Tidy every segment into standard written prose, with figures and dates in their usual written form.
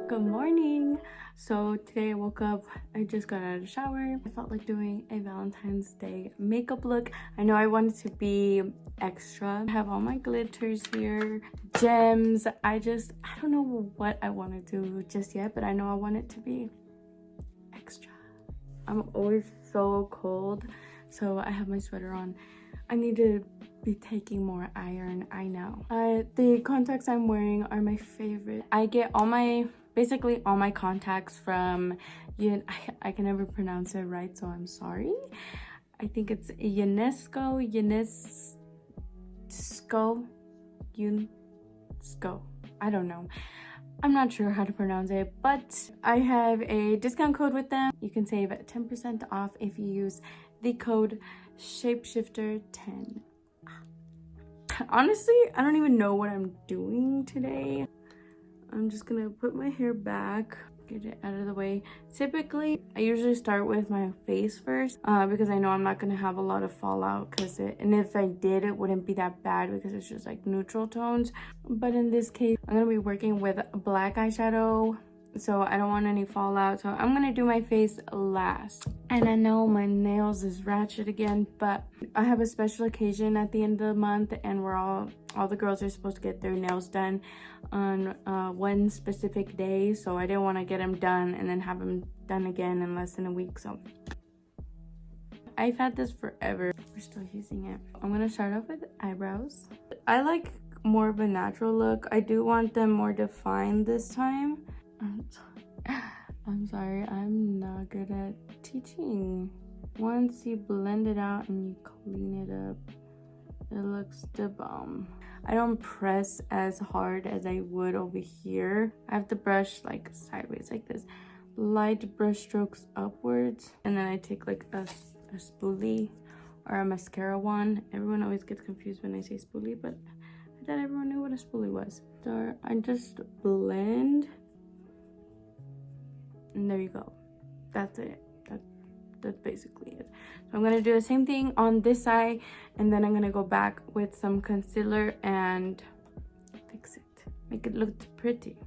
Good morning. So today I woke up, I just got out of the shower. I felt like doing a Valentine's Day makeup look. I know I wanted to be extra. I have all my glitters here, gems. I don't know what I want to do just yet, but I know I want it to be extra. I'm always so cold, so I have my sweater on. I need to be taking more iron, I know. The contacts I'm wearing are my favorite. I get basically all my contacts from I can never pronounce it right, so I'm sorry. I think it's UNIQSO. I don't know. I'm not sure how to pronounce it, but I have a discount code with them. You can save 10% off if you use the code SHAPESHIFTER10. Honestly, I don't even know what I'm doing today. I'm just gonna put my hair back, get it out of the way. Typically, I usually start with my face first because I know I'm not gonna have a lot of fallout, and if I did, it wouldn't be that bad because it's just like neutral tones. But in this case, I'm gonna be working with black eyeshadow, so I don't want any fallout. So I'm gonna do my face last. And I know my nails is ratchet again, but I have a special occasion at the end of the month, and all the girls are supposed to get their nails done on one specific day, so I didn't want to get them done and then have them done again in less than a week. So I've had this forever. We're still using it. I'm gonna start off with eyebrows. I like more of a natural look. I do want them more defined this time. I'm sorry, I'm not good at teaching. Once you blend it out and you clean it up, it looks the bomb. I don't press as hard as I would over here. I have the brush like sideways like this. Light brush strokes upwards. And then I take like a spoolie or a mascara wand. Everyone always gets confused when I say spoolie, but I thought everyone knew what a spoolie was. So I just blend. And there you go. That's it. That's basically it. So I'm gonna do the same thing on this side, and then I'm gonna go back with some concealer and fix it, make it look pretty.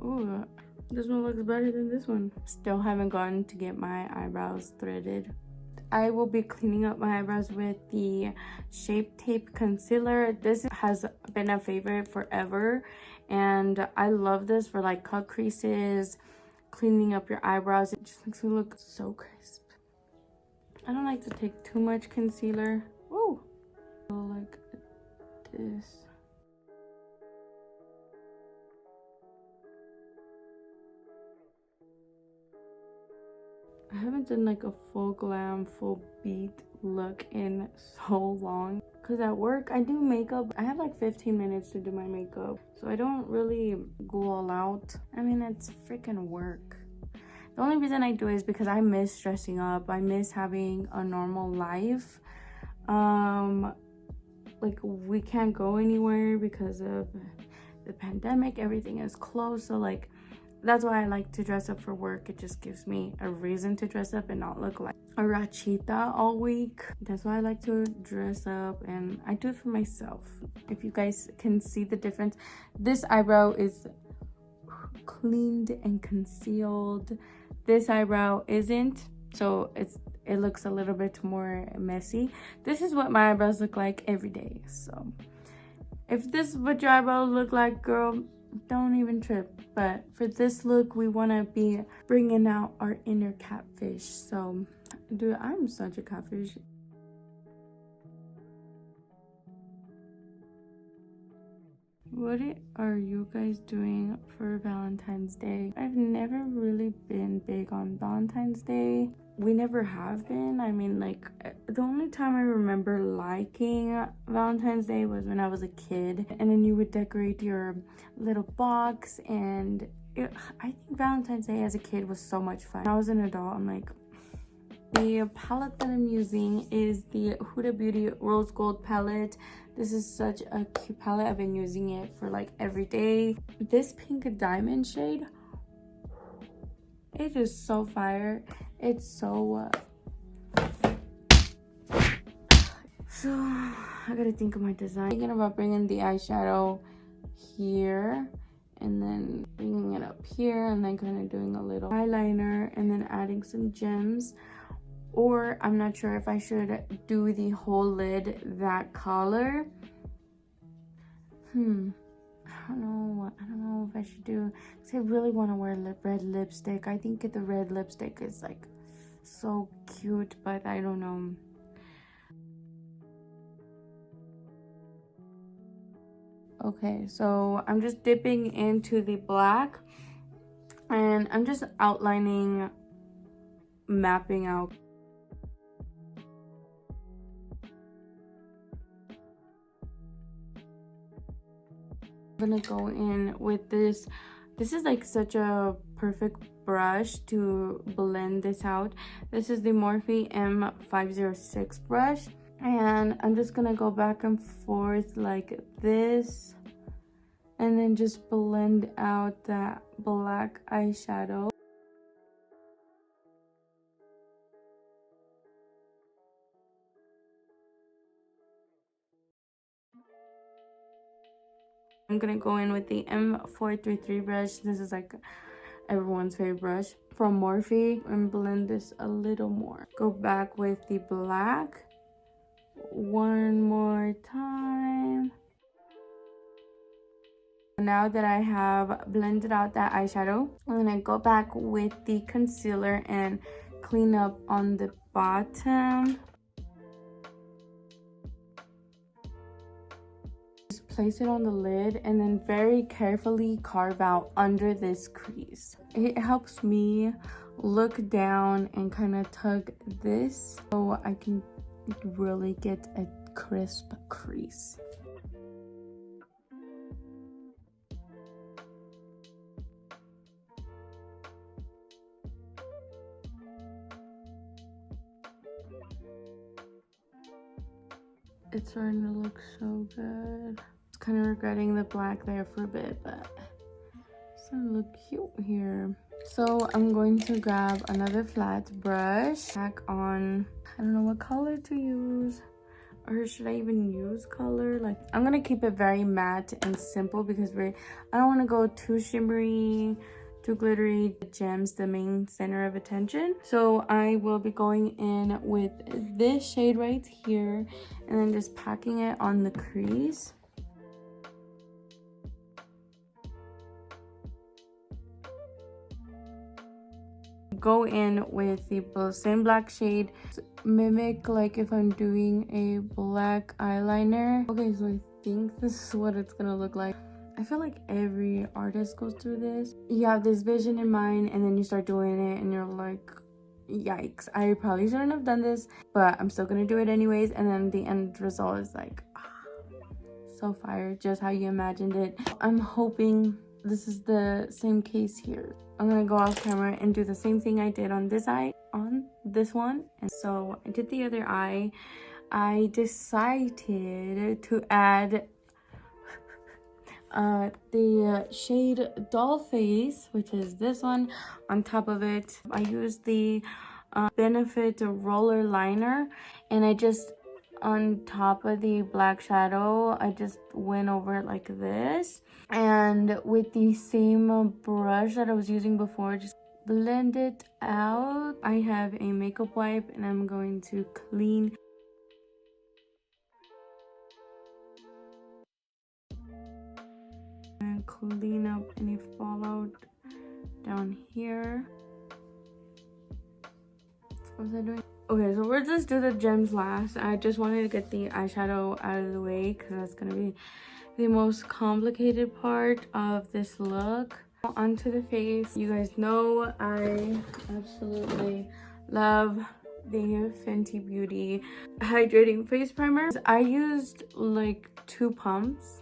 Oh, this one looks better than this one. Still haven't gone to get my eyebrows threaded. I will be cleaning up my eyebrows with the Shape Tape Concealer. This has been a favorite forever, and I love this for like cut creases, cleaning up your eyebrows. It just makes me look so crisp. I don't like to take too much concealer. Woo! Like this. I haven't done like a full glam, full beat look in so long. Because at work, I do makeup. I have like 15 minutes to do my makeup. So I don't really go all out. I mean, it's freaking work. The only reason I do it is because I miss dressing up. I miss having a normal life. Like we can't go anywhere because of the pandemic. Everything is closed. So like, that's why I like to dress up for work. It just gives me a reason to dress up and not look like a rachita all week. That's why I like to dress up, and I do it for myself. If you guys can see the difference, this eyebrow is cleaned and concealed. This eyebrow isn't, so it looks a little bit more messy. This is what my eyebrows look like every day. So if this is what your eyebrows look like, girl, don't even trip. But for this look, we want to be bringing out our inner catfish. So dude, I'm such a catfish. What are you guys doing for Valentine's Day? I've never really been big on Valentine's Day. We never have been. I mean, like, the only time I remember liking Valentine's Day was when I was a kid. And then you would decorate your little box. And I think Valentine's Day as a kid was so much fun. When I was an adult, I'm like... The palette that I'm using is the Huda Beauty Rose Gold palette. This is such a cute palette. I've been using it for like every day. This pink diamond shade, it is so fire. It's so I gotta think of my design. Thinking about bringing the eyeshadow here and then bringing it up here and then kind of doing a little eyeliner and then adding some gems. Or I'm not sure if I should do the whole lid that color. I don't know if I should do, because I really want to wear red lipstick. I think the red lipstick is like so cute, but I don't know. Okay, so I'm just dipping into the black and I'm just outlining, mapping out. I'm gonna go in with this. This is like such a perfect brush to blend this out. This is the Morphe M506 brush, and I'm just gonna go back and forth like this and then just blend out that black eyeshadow. I'm gonna go in with the M433 brush. This is like everyone's favorite brush from Morphe, and blend this a little more. Go back with the black one more time. Now that I have blended out that eyeshadow, I'm gonna go back with the concealer and clean up on the bottom. Place it on the lid and then very carefully carve out under this crease. It helps me look down and kind of tug this so I can really get a crisp crease. It's starting to look so good. Kind of regretting the black there for a bit, but it's gonna look cute here. So I'm going to grab another flat brush, back on, I don't know what color to use, or should I even use color? Like, I'm gonna keep it very matte and simple because I don't want to go too shimmery, too glittery. Gems the main center of attention, so I will be going in with this shade right here and then just packing it on the crease. Go in with the same black shade, mimic like if I'm doing a black eyeliner. Okay, so I think this is what it's gonna look like. I feel like every artist goes through this. You have this vision in mind and then you start doing it and you're like, yikes, I probably shouldn't have done this, but I'm still gonna do it anyways. And then the end result is like, so fire, just how you imagined it. I'm hoping this is the same case here. I'm gonna go off camera and do the same thing I did on this eye, on this one. And so I did the other eye. I decided to add the shade Doll Face, which is this one, on top of it. I used the Benefit roller liner, and I just, on top of the black shadow, I just went over it like this, and with the same brush that I was using before, just blend it out. I have a makeup wipe and I'm going to clean up any fallout down here. What was I doing? Okay, so we'll just do the gems last. I just wanted to get the eyeshadow out of the way because that's gonna be the most complicated part of this look. Onto the face. You guys know I absolutely love the Fenty Beauty Hydrating Face Primer. I used like 2 pumps.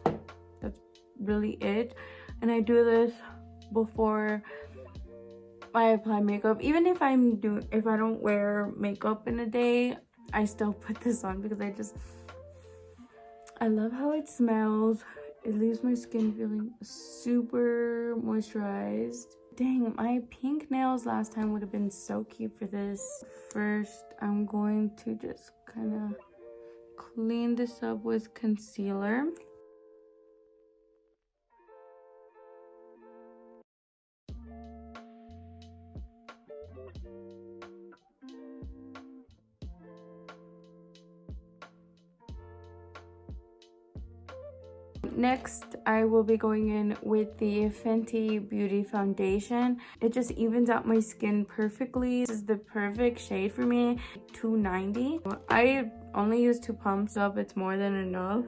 That's really it. And I do this before I apply makeup. Even if I don't wear makeup in a day, I still put this on because I love how it smells. It leaves my skin feeling super moisturized. Dang, my pink nails last time would have been so cute for this. First, I'm going to just kind of clean this up with concealer. Next, I will be going in with the Fenty Beauty Foundation. It just evens out my skin perfectly. This is the perfect shade for me, 290. I only use 2 pumps up, it's more than enough.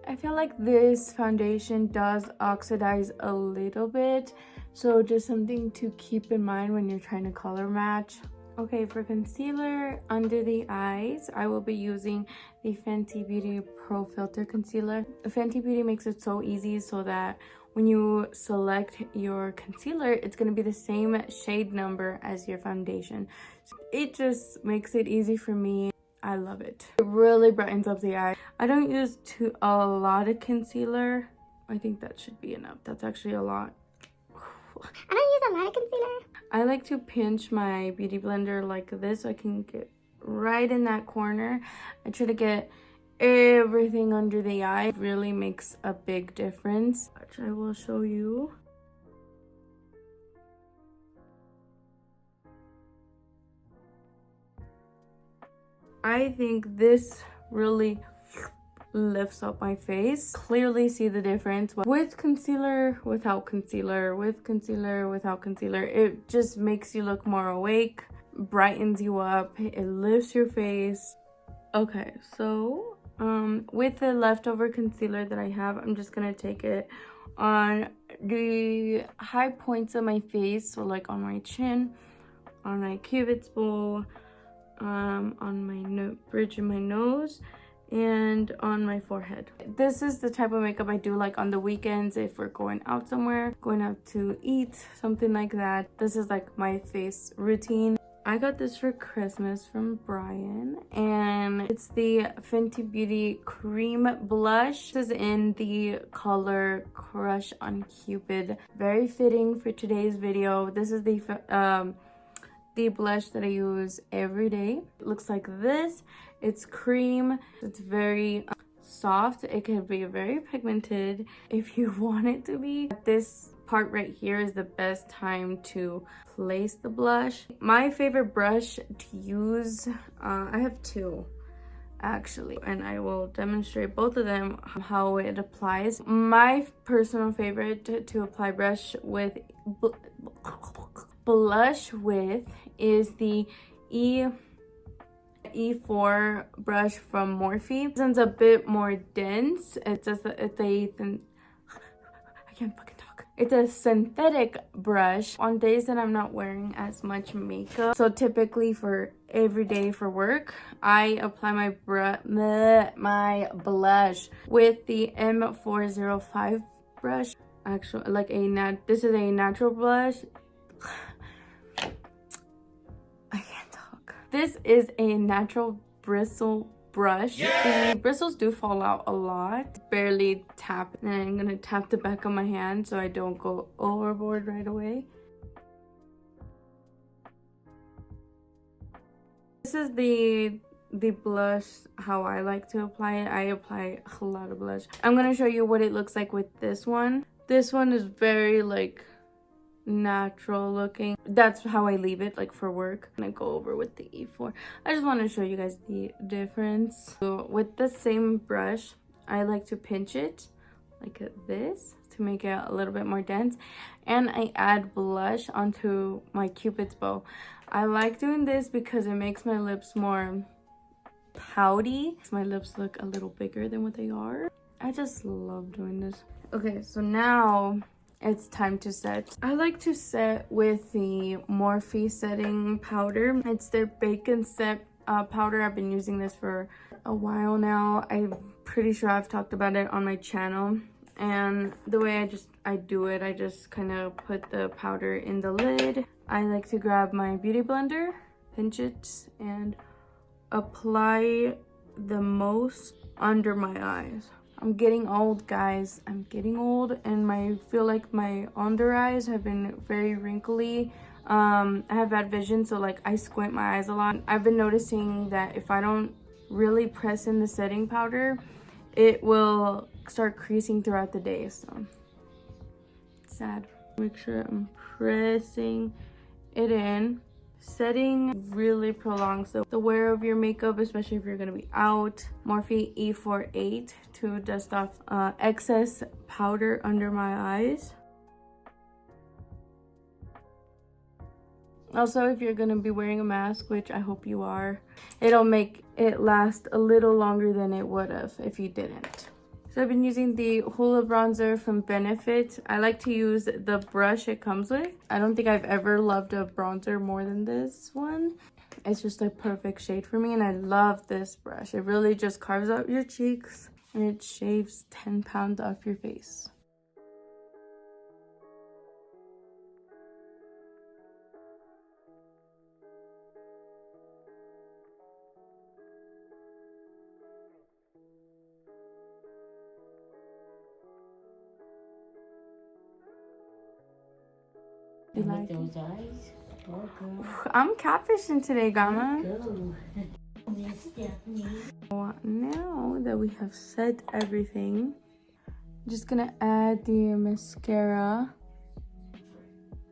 I feel like this foundation does oxidize a little bit, so just something to keep in mind when you're trying to color match. Okay, for concealer under the eyes, I will be using the Fenty Beauty Pro Filter Concealer. Fenty Beauty makes it so easy so that when you select your concealer, it's going to be the same shade number as your foundation. It just makes it easy for me. I love it. It really brightens up the eye. I don't use a lot of concealer. I think that should be enough. That's actually a lot. I don't use a lot of concealer. I like to pinch my beauty blender like this so I can get right in that corner. I try to get everything under the eye. It really makes a big difference, which I will show you. I think this really lifts up my face. Clearly see the difference with concealer, without concealer, with concealer, without concealer. It just makes you look more awake, brightens you up, it lifts your face. Okay, so with the leftover concealer that I have, I'm just gonna take it on the high points of my face, so like on my chin, on my cupid's bow, on my bridge of my nose, and on my forehead. This is the type of makeup I do like on the weekends if we're going out somewhere, going out to eat, something like that. This is like my face routine. I got this for Christmas from Brian, and it's the Fenty Beauty Cream Blush. This is in the color Crush on Cupid. Very fitting for today's video. This is the blush that I use every day. It looks like this. It's cream. It's very soft. It can be very pigmented if you want it to be. This part right here is the best time to place the blush. My favorite brush to use, I have 2 actually, and I will demonstrate both of them how it applies. My personal favorite to apply blush with is the E4 brush from Morphe. This one's a bit more dense. It's a synthetic brush on days that I'm not wearing as much makeup. So typically for every day for work, I apply my blush with the M405 brush. Actually, like this is a natural blush. I can't talk. This is a natural bristle brush. Yeah. The bristles do fall out a lot. Barely tap, and I'm gonna tap the back of my hand so I don't go overboard right away. This is the blush how I like to apply it. I apply a lot of blush. I'm gonna show you what it looks like with this one. This one is very like natural looking. That's how I leave it, like for work. I'm gonna go over with the E4. I just want to show you guys the difference. So with the same brush, I like to pinch it like this to make it a little bit more dense, and I add blush onto my Cupid's bow. I like doing this because it makes my lips more pouty. My lips look a little bigger than what they are. I just love doing this. Okay, so now it's time to set. I like to set with the Morphe setting powder. It's their bacon set powder. I've been using this for a while now. I'm pretty sure I've talked about it on my channel. And the way I do it, I just kind of put the powder in the lid. I like to grab my beauty blender, pinch it, and apply the most under my eyes. I'm getting old, guys. I'm getting old, and I feel like my under eyes have been very wrinkly. I have bad vision, so like I squint my eyes a lot. I've been noticing that if I don't really press in the setting powder, it will start creasing throughout the day. So sad. Make sure I'm pressing it in. Setting really prolongs the wear of your makeup, especially if you're gonna be out. Morphe E48 to dust off excess powder under my eyes. Also, if you're gonna be wearing a mask, which I hope you are, it'll make it last a little longer than it would have if you didn't. So I've been using the Hoola bronzer from Benefit. I like to use the brush it comes with. I don't think I've ever loved a bronzer more than this one. It's just a perfect shade for me, and I love this brush. It really just carves out your cheeks, and it shaves 10 pounds off your face. You like those eyes? Oh, girl. I'm catfishing today, Gamma. Go. Miss Stephany. Now that we have set everything, I'm just gonna add the mascara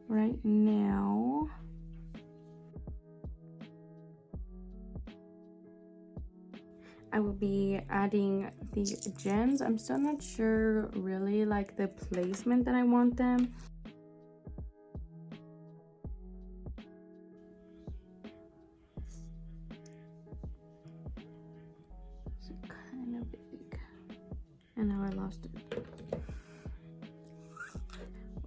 right now. I will be adding the gems. I'm still not sure really like the placement that I want them. Kind of big, and now I lost it.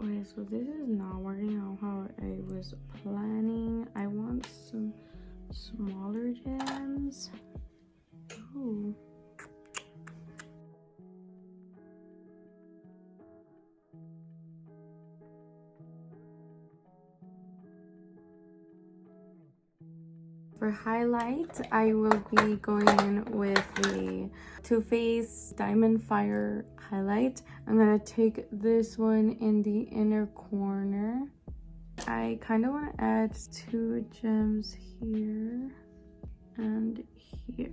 Okay, so this is not working out how I was planning. I want some smaller gems. Ooh. For highlight, I will be going in with the Too Faced Diamond Fire highlight. I'm gonna take this one in the inner corner. I kind of want to add 2 gems here and here.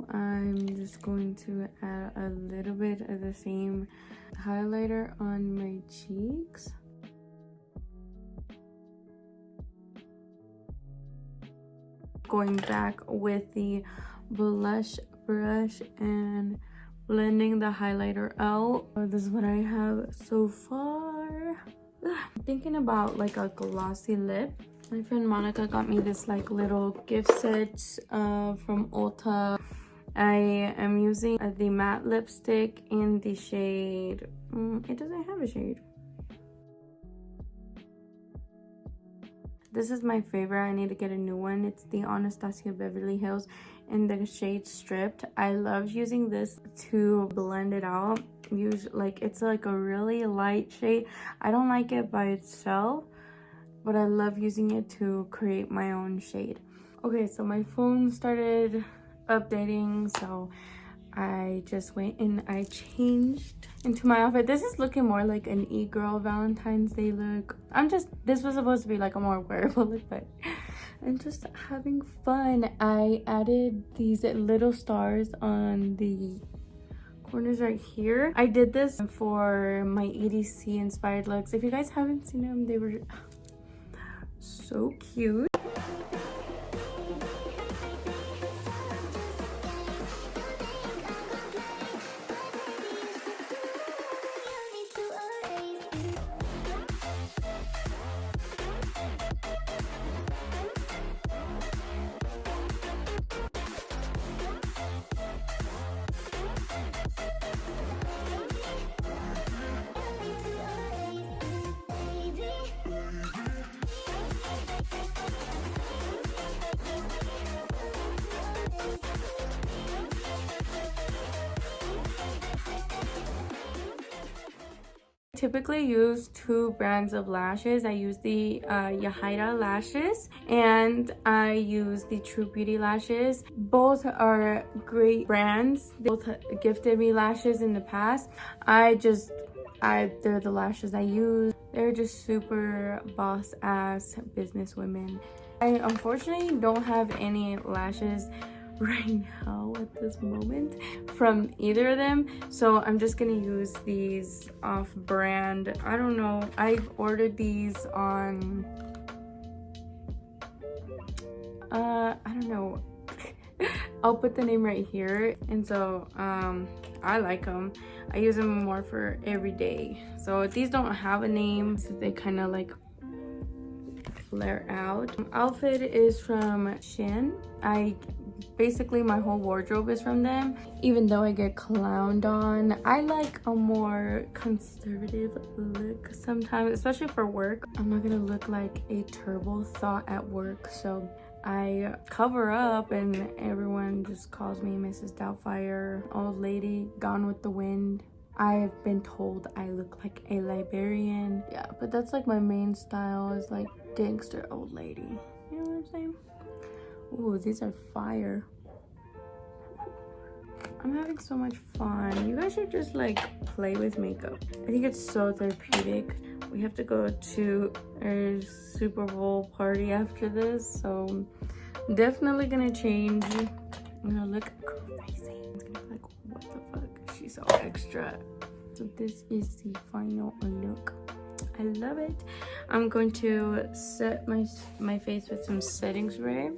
I'm just going to add a little bit of the same highlighter on my cheeks. Going back with the blush brush and blending the highlighter out. This is what I have so far. I'm thinking about like a glossy lip. My friend Monica got me this like little gift set from Ulta. I am using the matte lipstick in the shade, it doesn't have a shade. This is my favorite. I need to get a new one. It's the Anastasia Beverly Hills in the shade Stripped. I love using this to blend it out. It's like a really light shade. I don't like it by itself, but I love using it to create my own shade. Okay, so my phone started updating, so I just went and I changed into my outfit. This is looking more like an e-girl Valentine's Day look. This was supposed to be like a more wearable look, but I'm just having fun. I added these little stars on the corners right here. I did this for my EDC inspired looks. If you guys haven't seen them, they were so cute. typically use two brands of lashes. I use the YAHAIRA lashes and I use the True Beauty lashes. Both are great brands. They both gifted me lashes in the past. They're the lashes I use. They're just super boss ass business women. I unfortunately don't have any lashes right now at this moment from either of them, so I'm just gonna use these off brand. I don't know, I've ordered these on I don't know. I'll put the name right here. And so I like them. I use them more for every day. So these don't have a name, so they kind of like flare out. Outfit is from Chit. Basically my whole wardrobe is from them. Even though I get clowned on, I like a more conservative look sometimes, especially for work. I'm not gonna look like a turbo thought at work, so I cover up and everyone just calls me Mrs. Doubtfire, old lady, gone with the wind. I've been told I look like a librarian. Yeah, but that's like my main style, is like gangster old lady. You know what I'm saying? Ooh, these are fire. I'm having so much fun. You guys should just like play with makeup. I think it's so therapeutic. We have to go to our Super Bowl party after this, so I'm definitely gonna change. I'm gonna look crazy. It's gonna be like, what the fuck? She's so extra. So this is the final look. I love it. I'm going to set my face with some setting spray.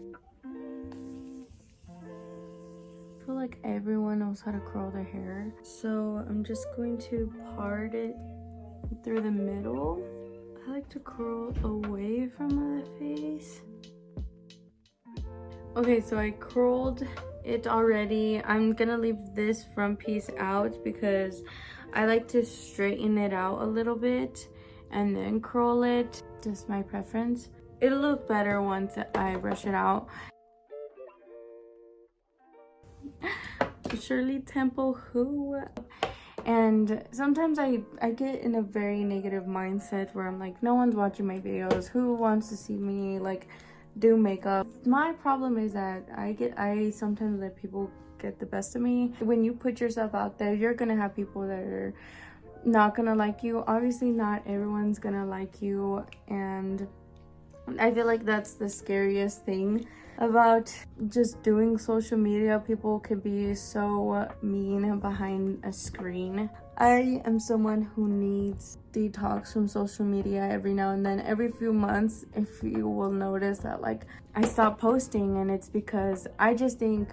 I feel like everyone knows how to curl their hair, so I'm just going to part it through the middle. I like to curl away from the face. Okay, so I curled it already. I'm gonna leave this front piece out because I like to straighten it out a little bit and then curl it. Just my preference. It'll look better once I brush it out. Shirley Temple, who? And sometimes I get in a very negative mindset where I'm like, no one's watching my videos. Who wants to see me like do makeup? My problem is that I sometimes let people get the best of me. When you put yourself out there, you're gonna have people that are not gonna like you. Obviously not everyone's gonna like you, and I feel like that's the scariest thing about just doing social media. People can be so mean behind a screen. I am someone who needs detox from social media every now and then. Every few months, if you will notice that like I stop posting, and it's because I just think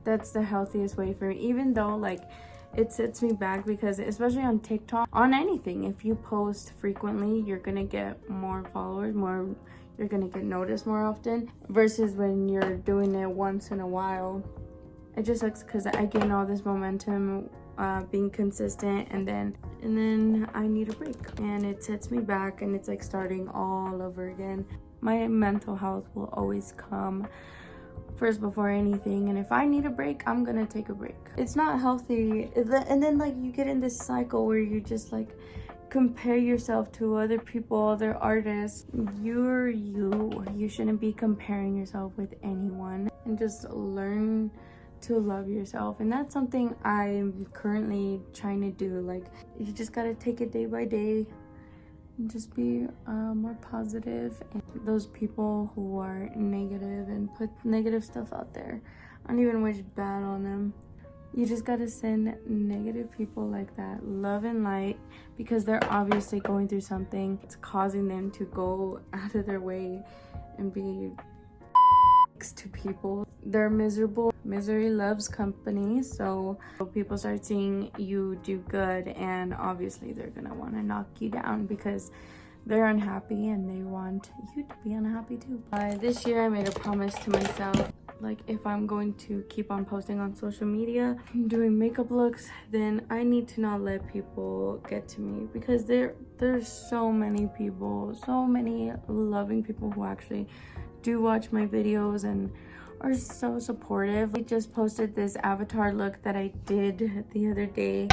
that's the healthiest way for me, even though like it sets me back, because especially on TikTok, on anything, if you post frequently, you're gonna get more followers, you're gonna get noticed more often, versus when you're doing it once in a while. It just sucks because I gain all this momentum being consistent, and then I need a break, and it sets me back, and it's like starting all over again. My mental health will always come first before anything, and if I need a break, I'm gonna take a break. It's not healthy, and then like you get in this cycle where you just like compare yourself to other people, other artists. You're you shouldn't be comparing yourself with anyone, and just learn to love yourself. And that's something I'm currently trying to do. Like, you just gotta take it day by day and just be more positive. And those people who are negative and put negative stuff out there, I don't even wish bad on them. You just gotta send negative people like that love and light, because they're obviously going through something. It's causing them to go out of their way and be to people. They're miserable. Misery loves company, so people start seeing you do good, and obviously they're gonna want to knock you down because they're unhappy and they want you to be unhappy too. This year I made a promise to myself, like, if I'm going to keep on posting on social media, doing makeup looks, then I need to not let people get to me, because there's so many people, so many loving people who actually do watch my videos and are so supportive. I just posted this avatar look that I did the other day.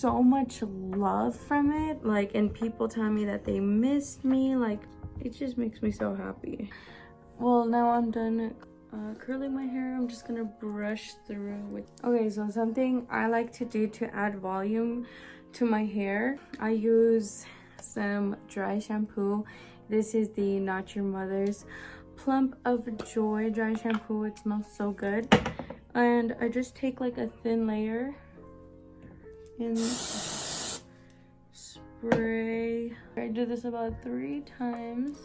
so much love from it, like, and people tell me that they missed me. Like, it just makes me so happy. Well, now I'm done curling my hair. I'm just gonna brush through with... Okay, so something I like to do to add volume to my hair, I use some dry shampoo. This is the Not Your Mother's Plump of Joy dry shampoo. It smells so good. And I just take like a thin layer and spray. I do this about 3 times.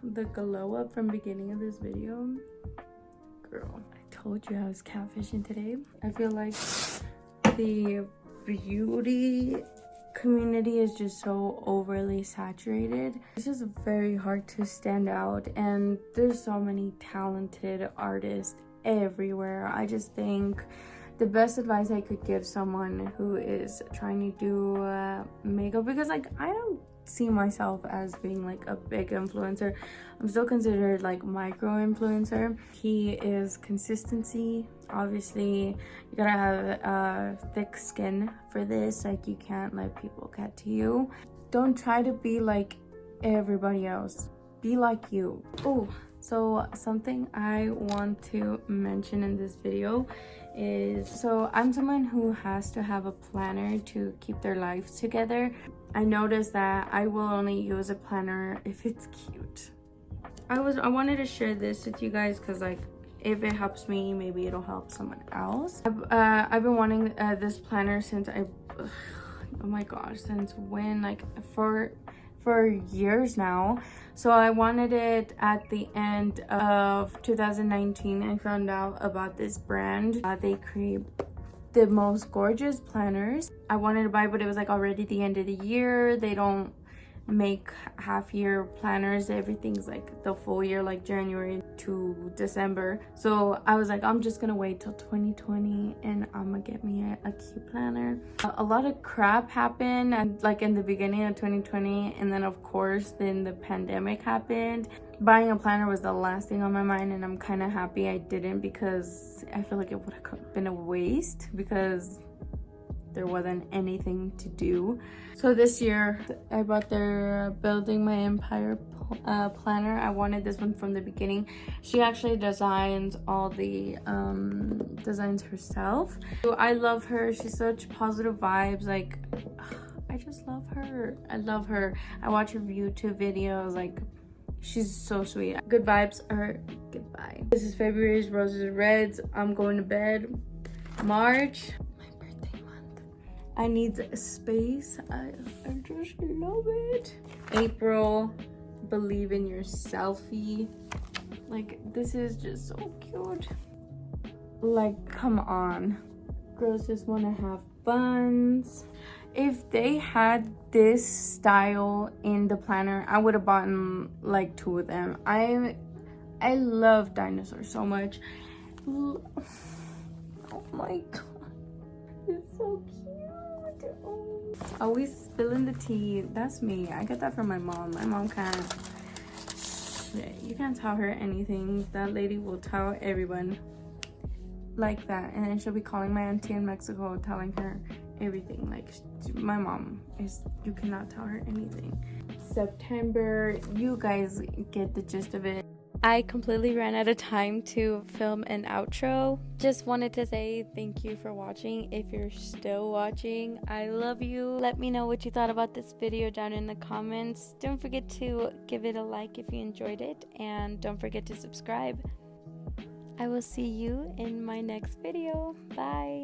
The glow up from beginning of this video, girl, I told you I was catfishing today. I feel like the beauty community is just so overly saturated. It's just very hard to stand out, and there's so many talented artists everywhere. I just think the best advice I could give someone who is trying to do makeup, because like I don't see myself as being like a big influencer. I'm still considered like micro influencer. Key is consistency. Obviously you gotta have thick skin for this. Like, you can't let people get to you. Don't try to be like everybody else, be like you. Oh, so something I want to mention in this video is, so I'm someone who has to have a planner to keep their life together. I noticed that I will only use a planner if it's cute. I wanted to share this with you guys because, like, if it helps me, maybe it'll help someone else. I've been wanting this planner since oh my gosh, since when? Like for years now. So I wanted it at the end of 2019. I found out about this brand. They create the most gorgeous planners. I wanted to buy, but it was like already the end of the year. They don't make half-year planners. Everything's like the full year, like January to December. So I was like, I'm just gonna wait till 2020 and I'm gonna get me a cute planner. A lot of crap happened, and like in the beginning of 2020, and then of course then the pandemic happened. Buying a planner was the last thing on my mind, and I'm kind of happy I didn't, because I feel like it would have been a waste because there wasn't anything to do. So this year I bought their Building My Empire planner. I wanted this one from the beginning. She actually designs all the designs herself. So I love her. She's such positive vibes. Like, I just love her. I love her. I watch her YouTube videos. Like, she's so sweet. Good vibes are goodbye. This is February's Roses and Reds. I'm going to bed. March, I need space. I just love it. April, Believe in Your Selfie. Like, this is just so cute. Like, come on. Girls just want to have buns. If they had this style in the planner, I would have bought like 2 of them. I love dinosaurs so much. Oh my god. It's so cute. Always spilling the tea. That's me. I get that from my mom. My mom can't. Shit, you can't tell her anything. That lady will tell everyone like that, and then she'll be calling my auntie in Mexico, telling her everything. Like, my mom is, you cannot tell her anything. September, you guys get the gist of it. I completely ran out of time to film an outro. Just wanted to say thank you for watching. If you're still watching, I love you. Let me know what you thought about this video down in the comments. Don't forget to give it a like if you enjoyed it, and don't forget to subscribe. I will see you in my next video. Bye.